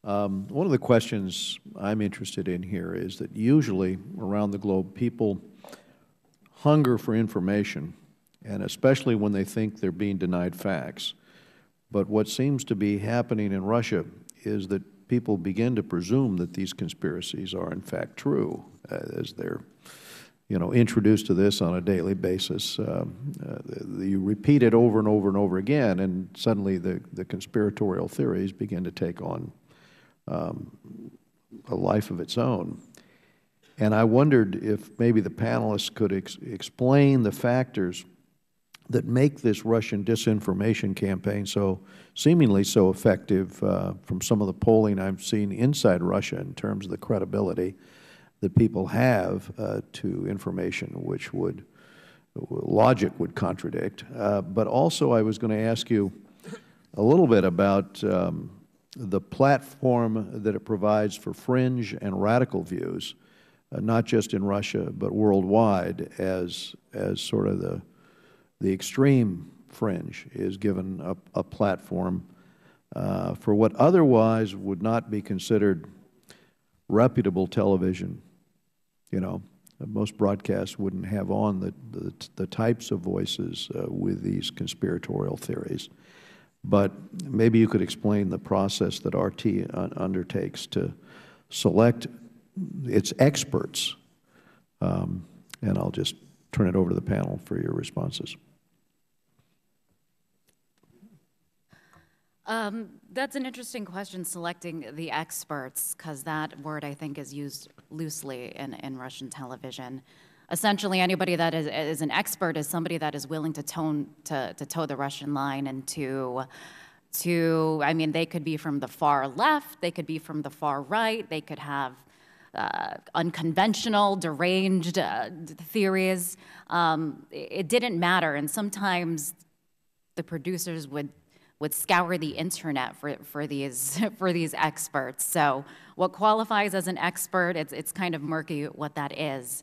One of the questions I'm interested in here is that usually around the globe people hunger for information, and especially when they think they're being denied facts. But what seems to be happening in Russia is that people begin to presume that these conspiracies are in fact true as they're introduced to this on a daily basis. You repeat it over and over and over again, and suddenly the conspiratorial theories begin to take on a life of its own. And I wondered if maybe the panelists could explain the factors that make this Russian disinformation campaign seemingly so effective from some of the polling I've seen inside Russia in terms of the credibility that people have to information which logic would contradict. But also I was going to ask you a little bit about the platform that it provides for fringe and radical views, not just in Russia but worldwide, as sort of the extreme fringe is given a platform for what otherwise would not be considered reputable television. Most broadcasts wouldn't have on the types of voices with these conspiratorial theories. But maybe you could explain the process that RT undertakes to select its experts. And I'll just turn it over to the panel for your responses. That's an interesting question, selecting the experts, because that word, I think, is used loosely in Russian television. Essentially, anybody that is an expert is somebody that is willing to toe the Russian line and I mean, they could be from the far left, they could be from the far right, they could have unconventional, deranged theories. It didn't matter, and sometimes the producers would scour the internet for these experts. So what qualifies as an expert, it's kind of murky what that is.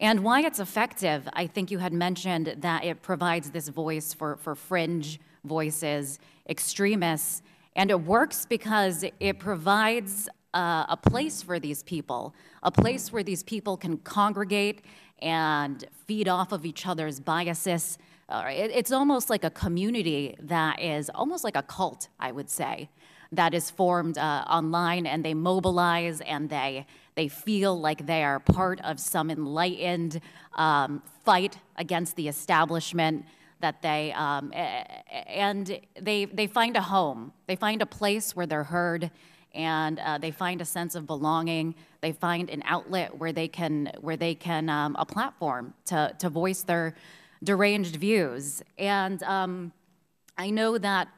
And why it's effective, I think you had mentioned that it provides this voice for fringe voices, extremists, and it works because it provides a place for these people, a place where these people can congregate and feed off of each other's biases. It's almost like a community that is almost like a cult, I would say, that is formed online, and they mobilize and they feel like they are part of some enlightened fight against the establishment, that they find a home, they find a place where they're heard, and they find a sense of belonging. They find an outlet where they can a platform to voice their deranged views. And I know that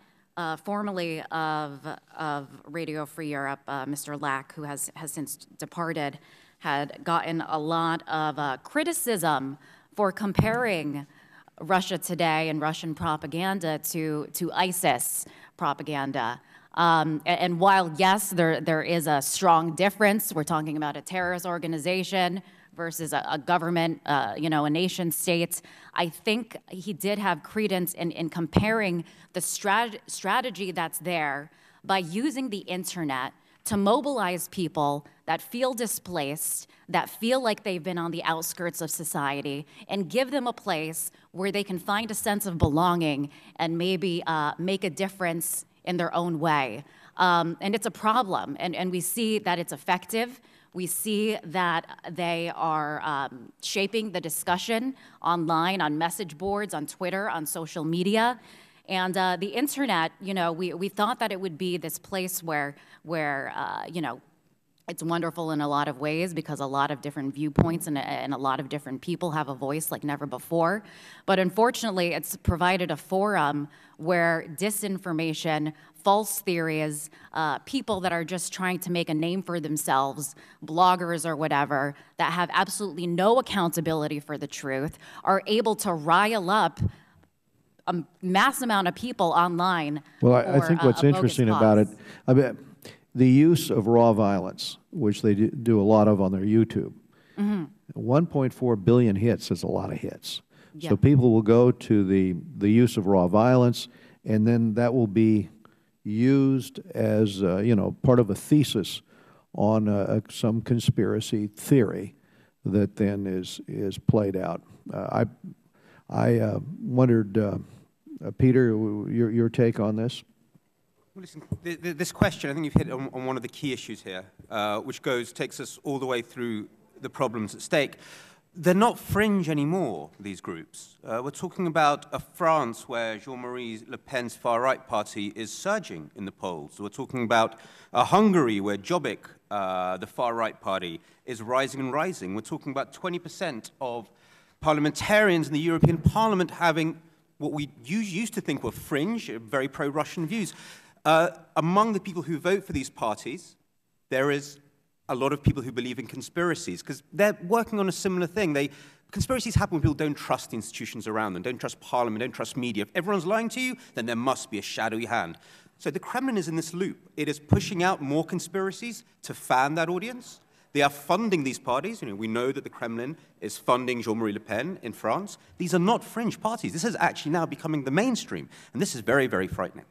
formerly of Radio Free Europe, Mr. Lack, who has since departed, had gotten a lot of criticism for comparing Russia Today and Russian propaganda to ISIS propaganda. And while, yes, there is a strong difference, we're talking about a terrorist organization versus a government, a nation state, I think he did have credence in comparing the strategy that's there by using the internet to mobilize people that feel displaced, that feel like they've been on the outskirts of society, and give them a place where they can find a sense of belonging and maybe make a difference in their own way. And it's a problem, and we see that it's effective. We see that they are shaping the discussion online, on message boards, on Twitter, on social media. And the internet, we thought that it would be this place where it's wonderful in a lot of ways because a lot of different viewpoints and a lot of different people have a voice like never before. But unfortunately, it's provided a forum where disinformation, false theories, people that are just trying to make a name for themselves, bloggers or whatever, that have absolutely no accountability for the truth, are able to rile up a mass amount of people online. Well, I think what's interesting about it, I mean, the use of raw violence, which they do a lot of on their YouTube. 1.4 billion hits is a lot of hits. Yep. So people will go to the use of raw violence, and then that will be used as, you know, part of a thesis on some conspiracy theory that then is played out. I wondered, Peter, your take on this? Well, listen, this question, I think you've hit on one of the key issues here, which takes us all the way through the problems at stake. They're not fringe anymore, these groups. We're talking about a France where Jean-Marie Le Pen's far-right party is surging in the polls. We're talking about a Hungary where Jobbik, the far-right party, is rising and rising. We're talking about 20% of parliamentarians in the European Parliament having what we used to think were fringe, very pro-Russian views. Among the people who vote for these parties, there is a lot of people who believe in conspiracies, because they're working on a similar thing. Conspiracies happen when people don't trust the institutions around them, don't trust parliament, don't trust media. If everyone's lying to you, then there must be a shadowy hand. So the Kremlin is in this loop. It is pushing out more conspiracies to fan that audience. They are funding these parties. You know, we know that the Kremlin is funding Jean-Marie Le Pen in France. These are not fringe parties. This is actually now becoming the mainstream, and this is very, very frightening.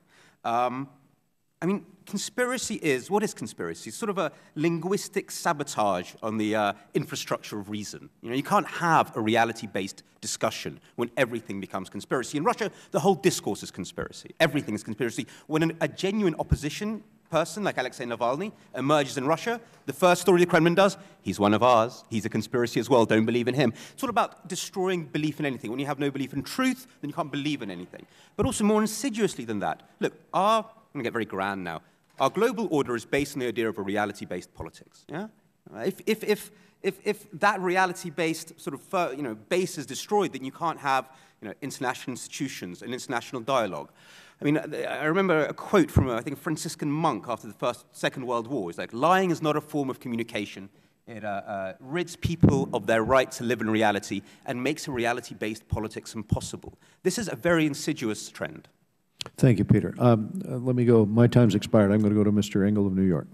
I mean, conspiracy is, what is conspiracy? It's sort of a linguistic sabotage on the infrastructure of reason. You know, you can't have a reality-based discussion when everything becomes conspiracy. In Russia, the whole discourse is conspiracy. Everything is conspiracy. When a genuine opposition person like Alexei Navalny emerges in Russia, the first story the Kremlin does, he's one of ours, he's a conspiracy as well, don't believe in him. It's all about destroying belief in anything. When you have no belief in truth, then you can't believe in anything. But also more insidiously than that, look, I'm going to get very grand now. Our global order is based on the idea of a reality-based politics. Yeah? If that reality-based sort of base is destroyed, then you can't have international institutions and international dialogue. I mean, I remember a quote from, I think, a Franciscan monk after the Second World War. It's like, lying is not a form of communication. It rids people of their right to live in reality and makes a reality-based politics impossible. This is a very insidious trend. Thank you, Peter. Let me go. My time's expired. I'm going to go to Mr. Engel of New York.